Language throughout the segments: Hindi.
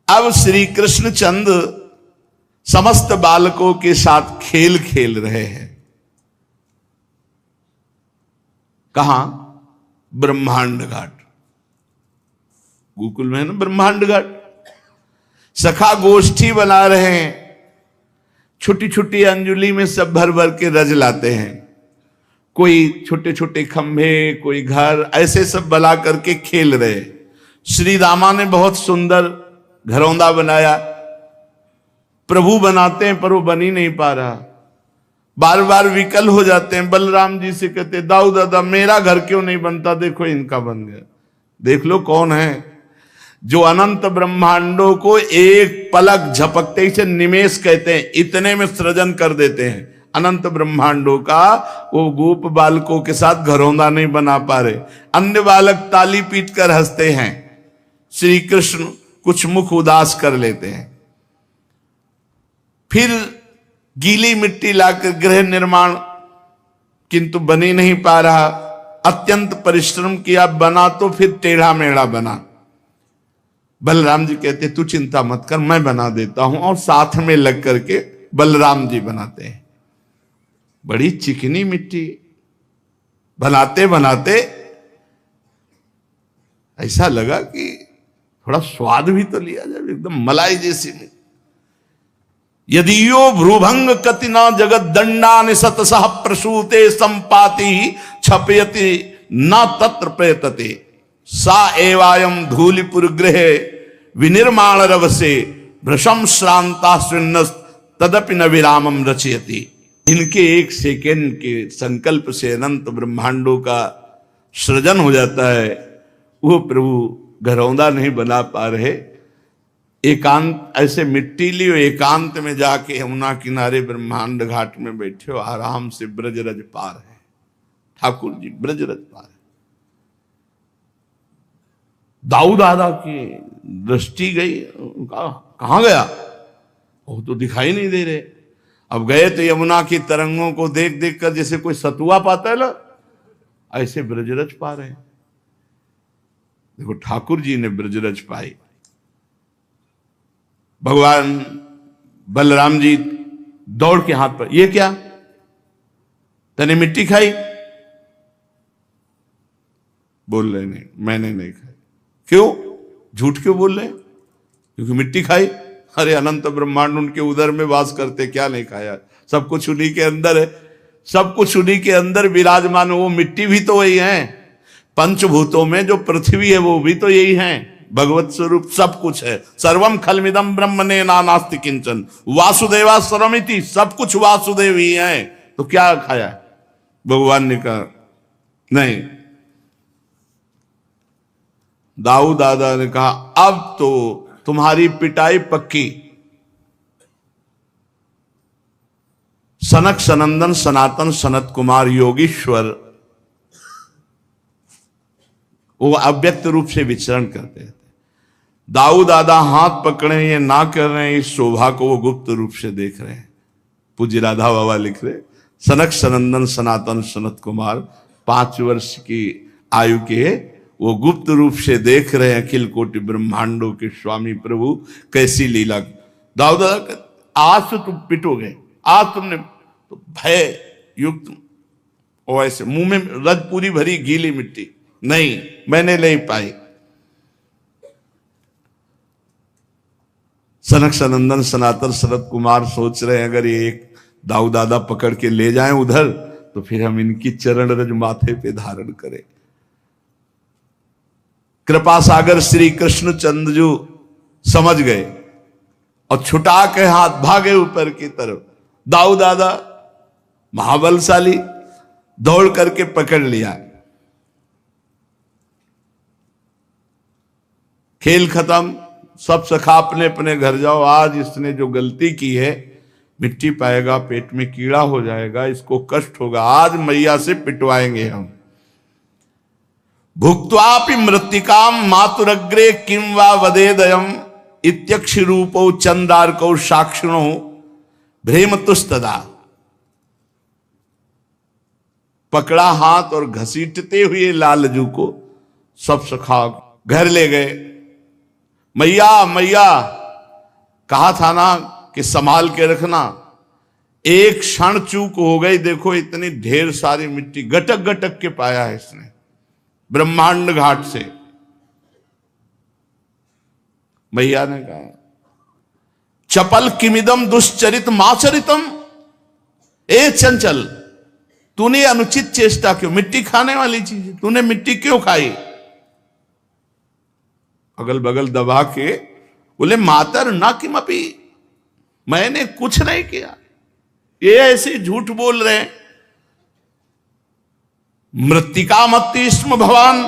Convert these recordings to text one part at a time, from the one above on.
अब श्री कृष्ण चंद समस्त बालकों के साथ खेल खेल रहे हैं। कहां? ब्रह्मांड घाट। गोकुल में है ना ब्रह्मांड घाट। सखा गोष्ठी बना रहे हैं, छोटी छोटी अंजुली में सब भर भर के रज लाते हैं। कोई छोटे छोटे खंभे, कोई घर, ऐसे सब बना करके खेल रहे। श्री रामा ने बहुत सुंदर घरौंदा बनाया। प्रभु बनाते हैं पर वो बन ही नहीं पा रहा, बार बार विकल हो जाते हैं। बलराम जी से कहते, दाऊ दादा मेरा घर क्यों नहीं बनता, देखो इनका बन गया। देख लो कौन है जो अनंत ब्रह्मांडों को एक पलक झपकते ही से निमेष कहते हैं, इतने में सृजन कर देते हैं अनंत ब्रह्मांडों का। वो गोप बालकों के साथ घरौंदा नहीं बना पा रहे। अन्य बालक ताली पीट कर हंसते हैं, श्री कृष्ण कुछ मुख उदास कर लेते हैं। फिर गीली मिट्टी लाकर गृह निर्माण, किंतु बन ही नहीं पा रहा। अत्यंत परिश्रम किया, बना तो फिर टेढ़ा मेढ़ा बना। बलराम जी कहते तू चिंता मत कर, मैं बना देता हूं, और साथ में लग करके बलराम जी बनाते हैं। बड़ी चिकनी मिट्टी बनाते बनाते ऐसा लगा कि थोड़ा स्वाद भी तो लिया जाए, एकदम मलाई जैसी मिट्टी। यदि यो भ्रूभंग कतिना जगत दंडा सतसह प्रसूते संपाति छपयति न तत्र प्रयतते सा एवायम धूलिपुर गृह विनिर्माण रवसे भ्रशम श्रांता शृण्ण तदपि न विरामम रचयति। इनके एक सेकेंड के संकल्प से अनंत ब्रह्मांडों का सृजन हो जाता है। वो प्रभु घरौंदा नहीं बना पा रहे। एकांत ऐसे मिट्टी लियो, एकांत में जाके यमुना किनारे ब्रह्मांड घाट में बैठे हो, आराम से ब्रजरज पार है। ठाकुर जी ब्रजरज पार है। दाऊ दादा की दृष्टि गई, कहां गया, वो तो दिखाई नहीं दे रहे। अब गए तो यमुना की तरंगों को देख देख कर जैसे कोई सतुआ पाता है ना, ऐसे ब्रजरज पा रहे। देखो ठाकुर जी ने ब्रजरज पाई। भगवान बलराम जी दौड़ के हाथ पर, ये क्या, तने मिट्टी खाई? बोल रहे नहीं, मैंने नहीं खाई। क्यों झूठ क्यों बोल रहे? क्योंकि मिट्टी खाई। अरे अनंत ब्रह्मांड उनके उदर में वास करते, क्या नहीं खाया? सब कुछ उन्हीं के अंदर है, सब कुछ उन्हीं के अंदर विराजमान। वो मिट्टी भी तो वही है, पंचभूतों में जो पृथ्वी है वो भी तो यही है, भगवत स्वरूप सब कुछ है। सर्वम खलमिदम ब्रह्मणे नास्ति किंचन वासुदेवा सर्वमिति, सब कुछ वासुदेव ही है। तो क्या खाया? भगवान ने कहा नहीं। दाऊ दादा ने कहा अब तो तुम्हारी पिटाई पक्की। सनक सनंदन सनातन सनत कुमार योगीश्वर वो अव्यक्त रूप से विचरण करते थे। दाऊ दादा हाथ पकड़े ये ना कर रहे हैं, इस शोभा को वो गुप्त रूप से देख रहे हैं। पूज्य राधा बाबा लिख रहे, सनक सनंदन सनातन सनत कुमार 5 वर्ष की आयु के वो गुप्त रूप से देख रहे हैं अखिल कोटि ब्रह्मांडों के स्वामी प्रभु कैसी लीला। दाऊ दादा आज तो तुम पिटोगे, आज तुमने तो भय युक्त, और ऐसे मुंह में रज पूरी भरी गीली मिट्टी, नहीं मैंने नहीं पाई। सनक सनंदन सनातन सनत कुमार सोच रहे हैं अगर ये एक दाऊ दादा पकड़ के ले जाएं उधर तो फिर हम इनकी चरण रज माथे पे धारण करें। कृपा सागर श्री कृष्ण चंद्र जो समझ गए और छुटा के हाथ भागे ऊपर की तरफ। दाऊ दादा महाबलशाली दौड़ करके पकड़ लिया। खेल खत्म, सब सखा अपने अपने घर जाओ। आज इसने जो गलती की है, मिट्टी पाएगा, पेट में कीड़ा हो जाएगा, इसको कष्ट होगा, आज मैया से पिटवाएंगे हम। भुक्त्वापि मृत्तिकाम मातुरग्रे किम वा वदेदयम इत्यक्षि रूपो चंदार्कौ साक्षिणो भ्रेमतुस्तदा। पकड़ा हाथ और घसीटते हुए लालजू को सब सखा घर ले गए। मैया मैया कहा था ना कि संभाल के रखना, एक क्षण चूक हो गई, देखो इतनी ढेर सारी मिट्टी गटक गटक के पाया है इसने ब्रह्मांड घाट से। भैया ने कहा चपल किमिदम दुश्चरित माचरितम, ए चंचल तूने अनुचित चेष्टा क्यों, मिट्टी खाने वाली चीज तूने मिट्टी क्यों खाई। अगल बगल दबा के बोले मातर ना किमपि, मैंने कुछ नहीं किया, ये ऐसे झूठ बोल रहे हैं। मृत्तिका मत्ति स्म भवान,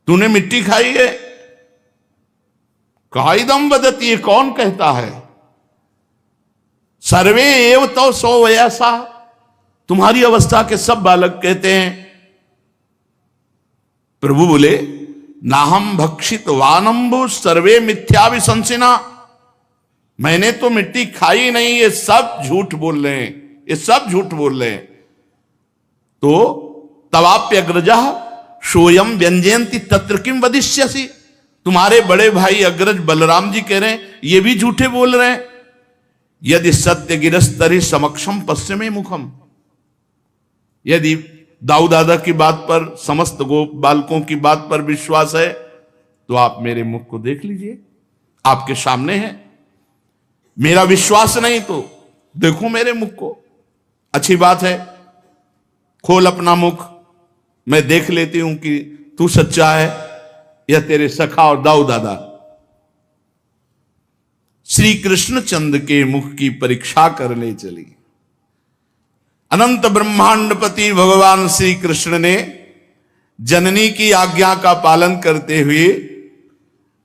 तूने मिट्टी खाई है। काइदम वदति, ये कौन कहता है। सर्वे एव तो सो वयसा, तुम्हारी अवस्था के सब बालक कहते हैं। प्रभु बोले नाहम भक्षित वानम्बु सर्वे मिथ्या विशंसिना, मैंने तो मिट्टी खाई नहीं, ये सब झूठ बोल रहे हैं, ये सब झूठ बोल रहे हैं। तो तवाप्यग्रजा सोयम व्यंजयंती तत्र किम वदिष्यसि, तुम्हारे बड़े भाई अग्रज बलराम जी कह रहे हैं ये भी झूठे बोल रहे हैं। यदि सत्य गिरस्तरी समक्षम पश्चिमे मुखम, यदि दाऊ दादा की बात पर, समस्त गो बालकों की बात पर विश्वास है तो आप मेरे मुख को देख लीजिए, आपके सामने है। मेरा विश्वास नहीं तो देखो मेरे मुख को, अच्छी बात है, खोल अपना मुख, मैं देख लेती हूं कि तू सच्चा है या तेरे सखा और दाऊ दादा। श्री कृष्ण चंद के मुख की परीक्षा करने चली। अनंत ब्रह्मांडपति भगवान श्री कृष्ण ने जननी की आज्ञा का पालन करते हुए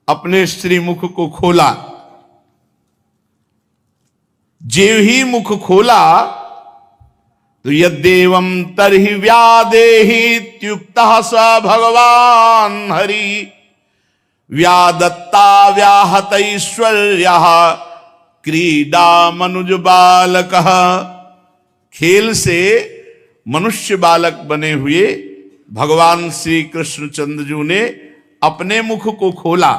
अपने श्रीमुख को खोला। जेव ही मुख खोला तो यद्देवं तरहि व्यादेहि इत्युक्तः स भगवान हरि, व्यादत्ता व्याहत ऐश्वर्यः क्रीडा मनुज बालकः। खेल से मनुष्य बालक बने हुए भगवान श्री कृष्णचंद्र ने अपने मुख को खोला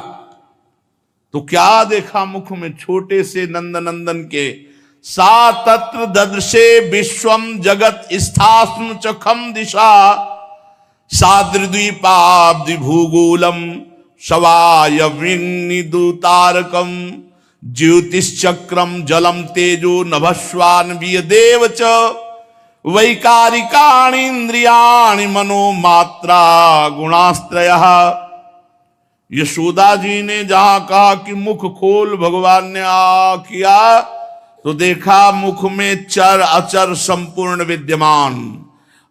तो क्या देखा, मुख में छोटे से नंद नंदन के सा तत्र ददृशे विश्वम जगत स्थास्म चखम दिशा, साद्रिद्वीपाब्धि भूगोलम शवायविंगनिदुतारकम, ज्योतिश्चक्रम जलम तेजो नभस्वान वियदेव च, वैकारिकाणि इंद्रियाणि मनोमात्रा गुणास्त्रयः। यशोदा जी ने जहां कहा कि मुख खोल, भगवान ने किया तो देखा मुख में चर अचर संपूर्ण विद्यमान,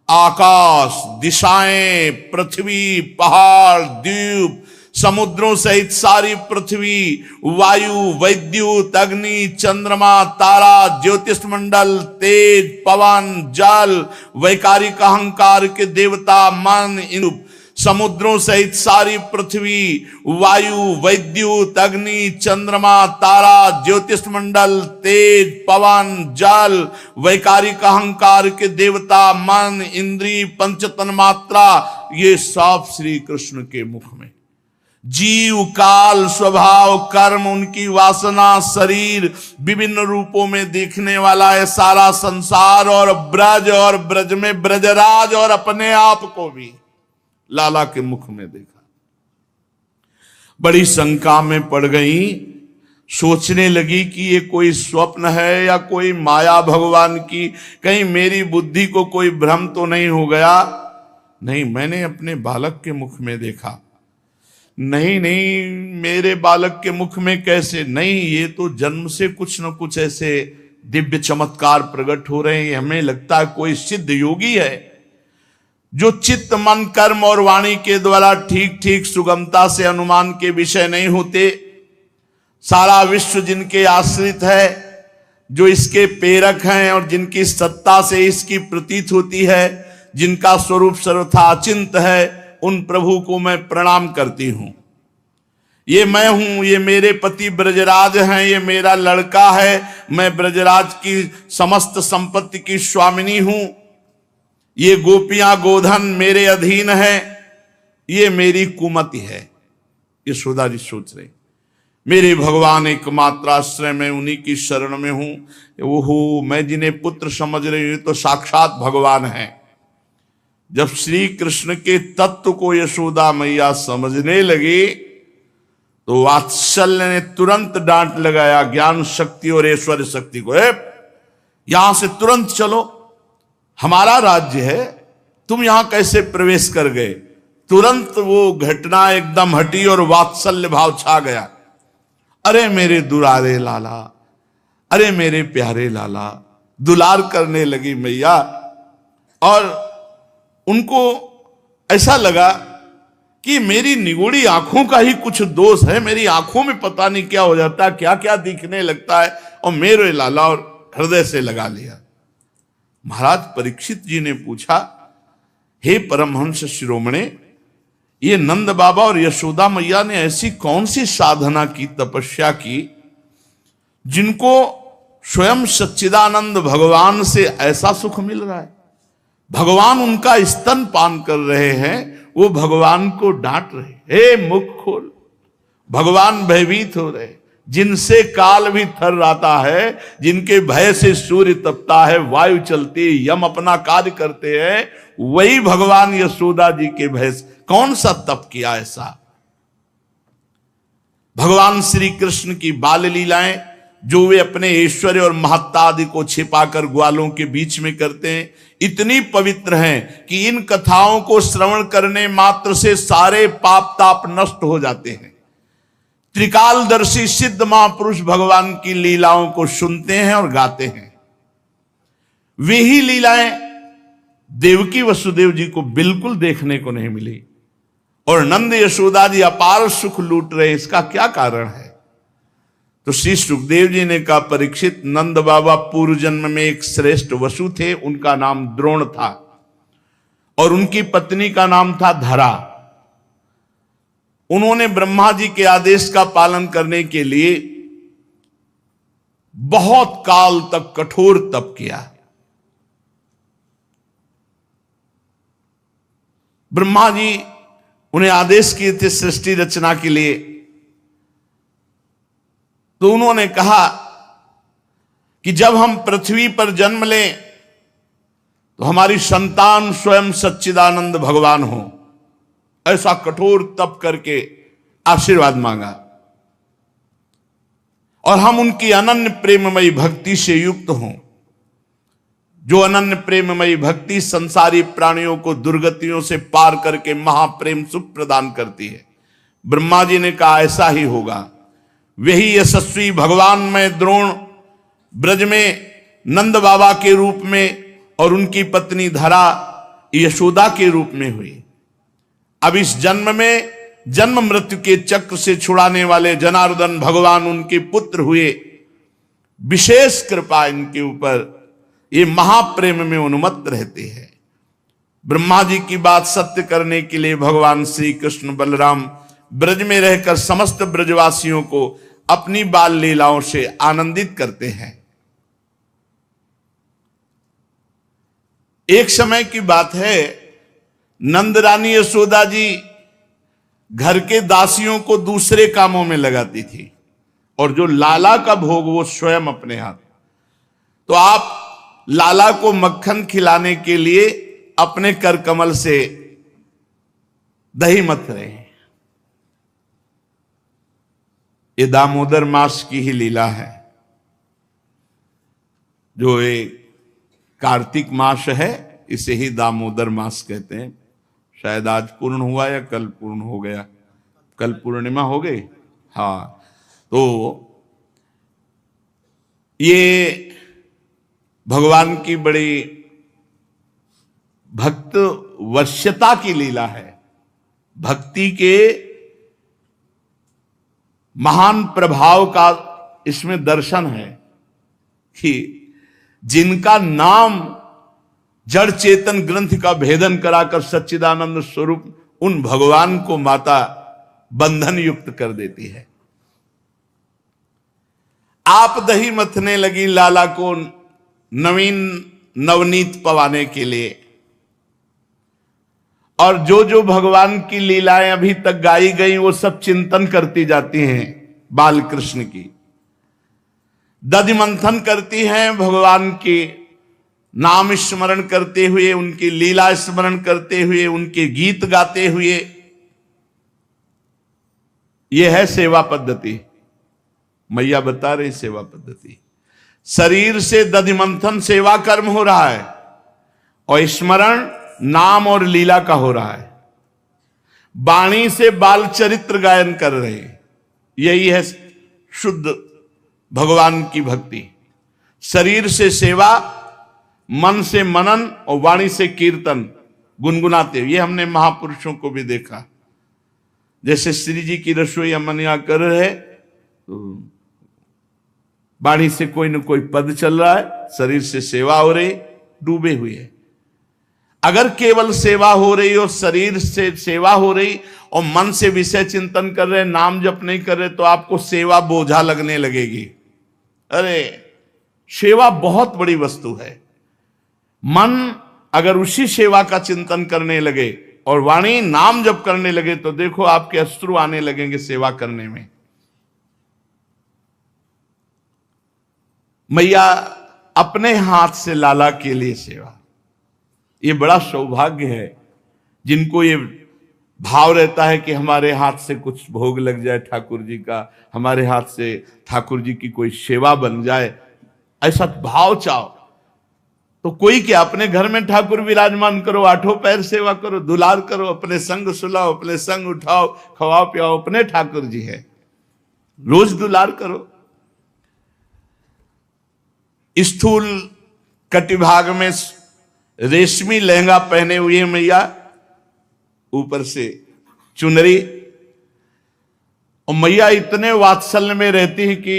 आकाश, दिशाएं, पृथ्वी, पहाड़, द्वीप, समुद्रों सहित सारी पृथ्वी, वायु, वैद्युत, अग्नि, चंद्रमा, तारा, ज्योतिष मंडल, तेज, पवन, जल, वैकारिक अहंकार के देवता, मन, इंद्र, समुद्रों सहित सारी पृथ्वी, वायु, वैद्युत, अग्नि, चंद्रमा, तारा, ज्योतिष मंडल, तेज, पवन, जल, वैकारिक अहंकार के देवता, मन, इंद्री, पंच तन्मात्रा, ये सब श्री कृष्ण के मुख में। जीव, काल, स्वभाव, कर्म, उनकी वासना, शरीर, विभिन्न रूपों में देखने वाला है सारा संसार, और ब्रज में ब्रजराज और अपने आप को भी लाला के मुख में देखा। बड़ी शंका में पड़ गई, सोचने लगी कि ये कोई स्वप्न है या कोई माया भगवान की, कहीं मेरी बुद्धि को कोई भ्रम तो नहीं हो गया। नहीं, मैंने अपने बालक के मुख में देखा। नहीं, मेरे बालक के मुख में कैसे, नहीं, ये तो जन्म से कुछ न कुछ ऐसे दिव्य चमत्कार प्रकट हो रहे हैं। हमें लगता है कोई सिद्ध योगी है जो चित्त, मन, कर्म और वाणी के द्वारा ठीक ठीक सुगमता से अनुमान के विषय नहीं होते। सारा विश्व जिनके आश्रित है, जो इसके प्रेरक हैं और जिनकी सत्ता से इसकी प्रतीत होती है, जिनका स्वरूप सर्वथा अचिंत है, उन प्रभु को मैं प्रणाम करती हूं। ये मैं हूं, ये मेरे पति ब्रजराज हैं, ये मेरा लड़का है, मैं ब्रजराज की समस्त संपत्ति की स्वामिनी हूं, ये गोपियां गोधन मेरे अधीन है, ये मेरी कुमति है। यशोदा जी सोच रही, मेरे भगवान एकमात्र आश्रय में, उन्हीं की शरण में हूं। ओहो, मैं जिन्हें पुत्र समझ रही हूं तो साक्षात भगवान है। जब श्री कृष्ण के तत्व को यशोदा मैया समझने लगी तो वात्सल्य ने तुरंत डांट लगाया ज्ञान शक्ति और ऐश्वर्य शक्ति को, यहां से तुरंत चलो, हमारा राज्य है, तुम यहां कैसे प्रवेश कर गए। तुरंत वो घटना एकदम हटी और वात्सल्य भाव छा गया। अरे मेरे दुलारे लाला, अरे मेरे प्यारे लाला, दुलार करने लगी मैया। और उनको ऐसा लगा कि मेरी निगोड़ी आंखों का ही कुछ दोष है, मेरी आंखों में पता नहीं क्या हो जाता है, क्या क्या दिखने लगता है, और मेरे लाला और हृदय से लगा लिया। महाराज परीक्षित जी ने पूछा, हे परमहंस शिरोमणे, ये नंद बाबा और यशोदा मैया ने ऐसी कौन सी साधना की, तपस्या की, जिनको स्वयं सच्चिदानंद भगवान से ऐसा सुख मिल रहा है। भगवान उनका स्तन पान कर रहे हैं, वो भगवान को डांट रहे, हे मुख खोल। भगवान भयभीत हो रहे, जिनसे काल भी थर्राता है, जिनके भय से सूर्य तपता है, वायु चलती है, यम अपना कार्य करते हैं, वही भगवान यशोदा जी के भय से कौन सा तप किया ऐसा। भगवान श्री कृष्ण की बाल लीलाएं जो वे अपने ऐश्वर्य और महत्ता आदि को छिपाकर ग्वालों के बीच में करते हैं, इतनी पवित्र हैं कि इन कथाओं को श्रवण करने मात्र से सारे पाप ताप नष्ट हो जाते हैं। त्रिकालदर्शी सिद्ध महापुरुष भगवान की लीलाओं को सुनते हैं और गाते हैं। वे ही लीलाएं देवकी वसुदेव जी को बिल्कुल देखने को नहीं मिली, और नंद यशोदा जी अपार सुख लूट रहे, इसका क्या कारण है। तो श्री सुखदेव जी ने कहा, परीक्षित, नंद बाबा पूर्व जन्म में एक श्रेष्ठ वसु थे, उनका नाम द्रोण था, और उनकी पत्नी का नाम था धरा। उन्होंने ब्रह्मा जी के आदेश का पालन करने के लिए बहुत काल तक कठोर तप किया। ब्रह्मा जी उन्हें आदेश किए थे सृष्टि रचना के लिए, तो उन्होंने कहा कि जब हम पृथ्वी पर जन्म लें तो हमारी संतान स्वयं सच्चिदानंद भगवान हो। ऐसा कठोर तप करके आशीर्वाद मांगा, और हम उनकी अनन्य प्रेममयी भक्ति से युक्त हों। जो अनन्य प्रेममयी भक्ति संसारी प्राणियों को दुर्गतियों से पार करके महाप्रेम सुख प्रदान करती है। ब्रह्मा जी ने कहा ऐसा ही होगा। वही यशस्वी भगवान में द्रोण ब्रज में नंद बाबा के रूप में और उनकी पत्नी धरा यशोदा के रूप में हुई। अब इस जन्म में जन्म मृत्यु के चक्र से छुड़ाने वाले जनार्दन भगवान उनके पुत्र हुए। विशेष कृपा इनके ऊपर, ये महाप्रेम में उन्मत्त रहते हैं। ब्रह्मा जी की बात सत्य करने के लिए भगवान श्री कृष्ण बलराम ब्रज में रहकर समस्त ब्रजवासियों को अपनी बाल लीलाओं से आनंदित करते हैं। एक समय की बात है, नंद रानी यशोदा जी घर के दासियों को दूसरे कामों में लगाती थी, और जो लाला का भोग वो स्वयं अपने हाथ। तो आप लाला को मक्खन खिलाने के लिए अपने कर कमल से दही मथ रहे हैं। ये दामोदर मास की ही लीला है, जो एक कार्तिक मास है, इसे ही दामोदर मास कहते हैं। शायद आज पूर्ण हुआ या कल पूर्ण हो गया, कल पूर्णिमा हो गई। हाँ, तो ये भगवान की बड़ी भक्त वश्यता की लीला है। भक्ति के महान प्रभाव का इसमें दर्शन है कि जिनका नाम जड़ चेतन ग्रंथ का भेदन कराकर सच्चिदानंद स्वरूप उन भगवान को माता बंधन युक्त कर देती है। आप दही मथने लगी लाला को नवीन नवनीत पवाने के लिए, और जो जो भगवान की लीलाएं अभी तक गाई गई वो सब चिंतन करती जाती हैं बाल कृष्ण की। दधि मंथन करती हैं भगवान के नाम स्मरण करते हुए, उनकी लीला स्मरण करते हुए, उनके गीत गाते हुए। यह है सेवा पद्धति। मैया बता रही सेवा पद्धति। शरीर से दधि मंथन सेवा कर्म हो रहा है और स्मरण नाम और लीला का हो रहा है। वाणी से बाल चरित्र गायन कर रहे हैं। यही है शुद्ध भगवान की भक्ति। शरीर से सेवा, मन से मनन और वाणी से कीर्तन गुनगुनाते। ये हमने महापुरुषों को भी देखा। जैसे श्री जी की रसोई अमनिया कर रहे, तो वाणी से कोई न कोई पद चल रहा है, शरीर से सेवा हो रही, डूबे हुए है। अगर केवल सेवा हो रही और शरीर से सेवा हो रही और मन से विषय चिंतन कर रहे, नाम जप नहीं कर रहे, तो आपको सेवा बोझा लगने लगेगी। अरे सेवा बहुत बड़ी वस्तु है। मन अगर उसी सेवा का चिंतन करने लगे और वाणी नाम जप करने लगे, तो देखो आपके अश्रु आने लगेंगे सेवा करने में। मैया अपने हाथ से लाला के लिए सेवा, ये बड़ा सौभाग्य है। जिनको ये भाव रहता है कि हमारे हाथ से कुछ भोग लग जाए ठाकुर जी का, हमारे हाथ से ठाकुर जी की कोई सेवा बन जाए, ऐसा भाव चाहो, तो कोई क्या अपने घर में ठाकुर विराजमान करो, आठों पैर सेवा करो, दुलार करो, अपने संग सुलाओ, अपने संग उठाओ, खवाओ पियाओ, अपने ठाकुर जी है, रोज दुलार करो। स्थूल कटिभाग में रेशमी लहंगा पहने हुए मैया, ऊपर से चुनरी, और मैया इतने वात्सल्य में रहती है कि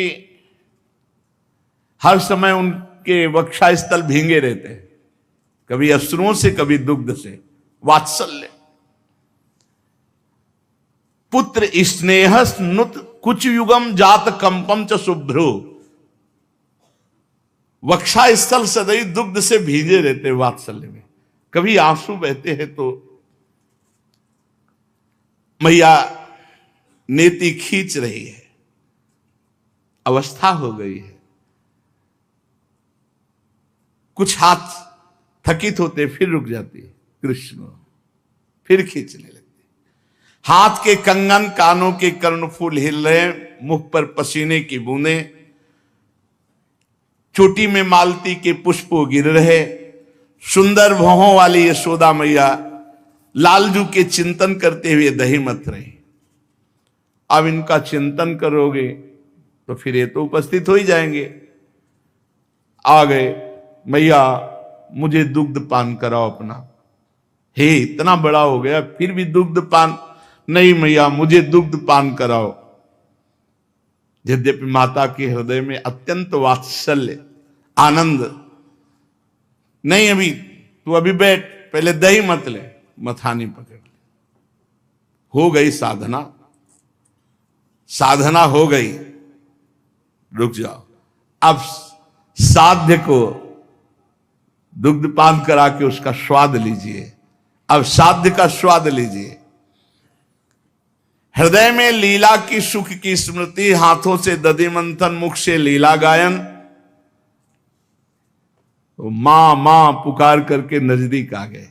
हर समय उनके वक्षा स्थल भींगे रहते हैं, कभी अश्रुओं से कभी दुग्ध से। वात्सल्य। पुत्र स्नेह नुत कुछ युगम जात कंपम च शुभ्रु। वक्षा स्थल सदैव दुग्ध से भीगे रहते वात्सल्य में, कभी आंसू बहते हैं तो मैया नेति खींच रही है, अवस्था हो गई है। कुछ हाथ थकित होते फिर रुक जाती है कृष्ण, फिर खींचने लगती। हाथ के कंगन, कानों के कर्णफूल हिल रहे, मुख पर पसीने की बूंदें, चोटी में मालती के पुष्प गिर रहे। सुंदर भौहों वाली यशोदा मैया लालजू के चिंतन करते हुए दही मथ रही। अब इनका चिंतन करोगे तो फिर ये तो उपस्थित हो ही जाएंगे। आ गए, मैया मुझे दुग्ध पान कराओ अपना। हे इतना बड़ा हो गया फिर भी दुग्ध पान नहीं, मैया मुझे दुग्ध पान कराओ। यद्यपि माता के हृदय में अत्यंत वात्सल्य, आनंद, नहीं अभी तू अभी बैठ, पहले दही मत ले, मथानी पकड़ ले। हो गई साधना, साधना हो गई, रुक जाओ। अब साध्य को दुग्ध पान करा के उसका स्वाद लीजिए। अब साध्य का स्वाद लीजिए। हृदय में लीला की सुख की स्मृति, हाथों से दधि मंथन, मुख से लीला गायन। तो मां मां पुकार करके नजदीक आ गए।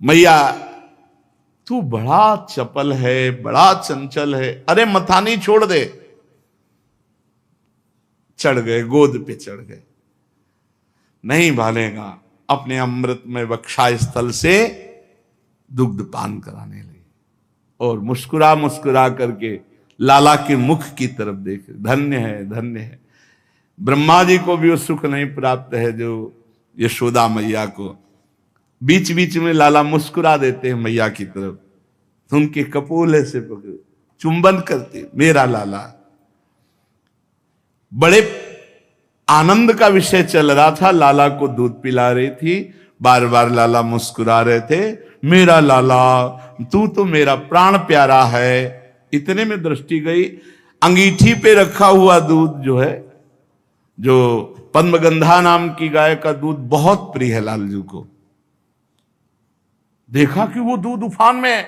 मैया तू बड़ा चपल है, बड़ा चंचल है, अरे मथानी छोड़ दे। चढ़ गए, गोद पे चढ़ गए। नहीं भालेगा, अपने अमृत में वक्षा स्थल से दुग्ध पान कराने लगे और मुस्कुरा मुस्कुरा करके लाला के मुख की तरफ देखे। धन्य है, धन्य है। ब्रह्मा जी को भी वो सुख नहीं प्राप्त है जो यशोदा मैया को। बीच बीच में लाला मुस्कुरा देते हैं मैया की तरफ, उनके कपोले से पकड़ चुंबन करते, मेरा लाला। बड़े आनंद का विषय चल रहा था, लाला को दूध पिला रही थी, बार बार लाला मुस्कुरा रहे थे, मेरा लाला तू तो मेरा प्राण प्यारा है। इतने में दृष्टि गई, अंगीठी पे रखा हुआ दूध जो है, जो पद्मगंधा नाम की गाय का दूध बहुत प्रिय है लालजू को। देखा कि वो दूध उफान में,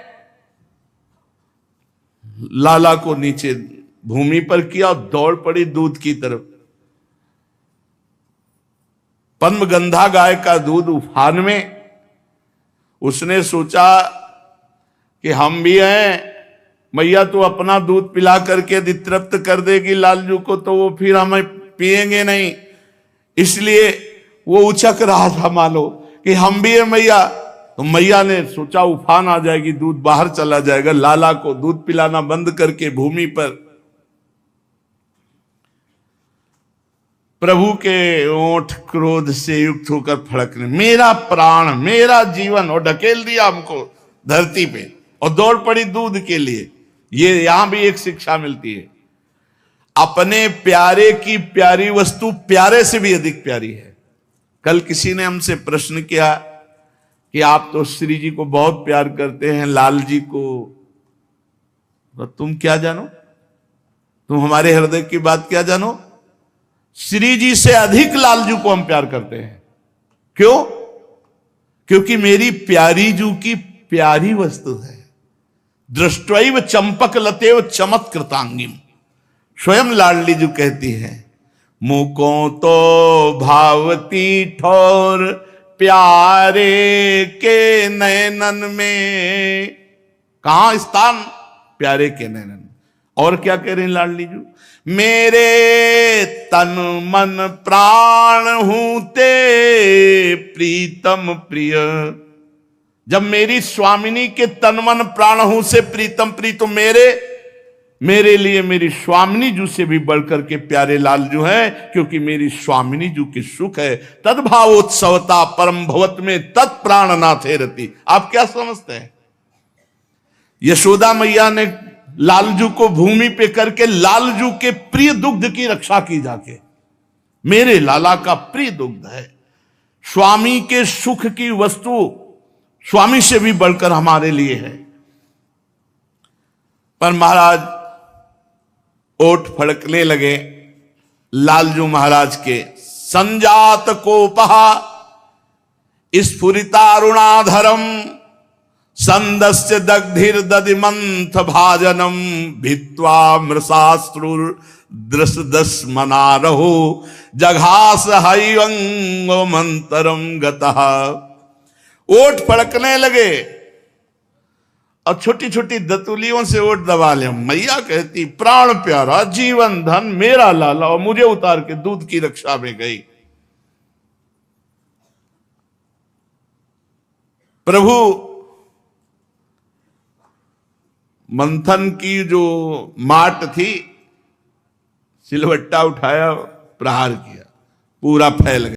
लाला को नीचे भूमि पर किया और दौड़ पड़ी दूध की तरफ। पद्मगंधा गाय का दूध उफान में। उसने सोचा कि हम भी हैं, मैया तो अपना दूध पिला करके यदि तृप्त कर देगी लालजू को तो वो फिर हमें पिएंगे नहीं, इसलिए वो उचक रहा था मानो कि हम भी हैं मैया। तो मैया ने सोचा उफान आ जाएगी, दूध बाहर चला जाएगा, लाला को दूध पिलाना बंद करके भूमि पर प्रभु के ओंठ क्रोध से युक्त होकर फड़कने, मेरा प्राण मेरा जीवन, और ढकेल दिया हमको धरती पे और दौड़ पड़ी दूध के लिए। ये यहां भी एक शिक्षा मिलती है, अपने प्यारे की प्यारी वस्तु प्यारे से भी अधिक प्यारी है। कल किसी ने हमसे प्रश्न किया कि आप तो श्री जी को बहुत प्यार करते हैं, लाल जी को, तो तुम क्या जानो, तुम हमारे हृदय की बात क्या जानो। श्री जी से अधिक लालजू को हम प्यार करते हैं। क्यों? क्योंकि मेरी प्यारी जू की प्यारी वस्तु है। दृष्टैव चंपक लतेव चमत्कृतांगिम, स्वयं लाडली जू कहती है, मुको तो भावती ठोर प्यारे के नयनन में। कहां स्थान? प्यारे के नयनन। और क्या कह रहे हैं लाडली जू, मेरे तन मन प्राण हूं ते प्रीतम प्रिय। जब मेरी स्वामिनी के तन मन प्राण हूं से प्रीतम प्रिय, तो मेरे लिए मेरी स्वामिनी जू से भी बढ़कर के प्यारे लालजू है, क्योंकि मेरी स्वामिनी जू की सुख है। तद्भावोत्सवता परम भवत में तत्प्राण नाथे रति। आप क्या समझते हैं? यशोदा मैया ने लालजू को भूमि पे करके लालजू के प्रिय दुग्ध की रक्षा की जाके, मेरे लाला का प्रिय दुग्ध है। स्वामी के सुख की वस्तु स्वामी से भी बढ़कर हमारे लिए है। पर महाराज ओठ फड़कने लगे लालजू महाराज के। संजात कोपहा स्फुरितारुणाधरम संदस्य दग्धिर दधिमंथ भाजनम भित्वा मृषाश्रुर दृश दस मनारहो जघास हरिवंगो मंतरम गतः। ओठ फड़कने लगे और छोटी छोटी दतुलियों से ओठ दबा ले। मैया कहती, प्राण प्यारा जीवन धन मेरा लाला, और मुझे उतार के दूध की रक्षा में गई। प्रभु मंथन की जो माट थी, सिलवट्टा उठाया, प्रहार किया, पूरा फैल गया।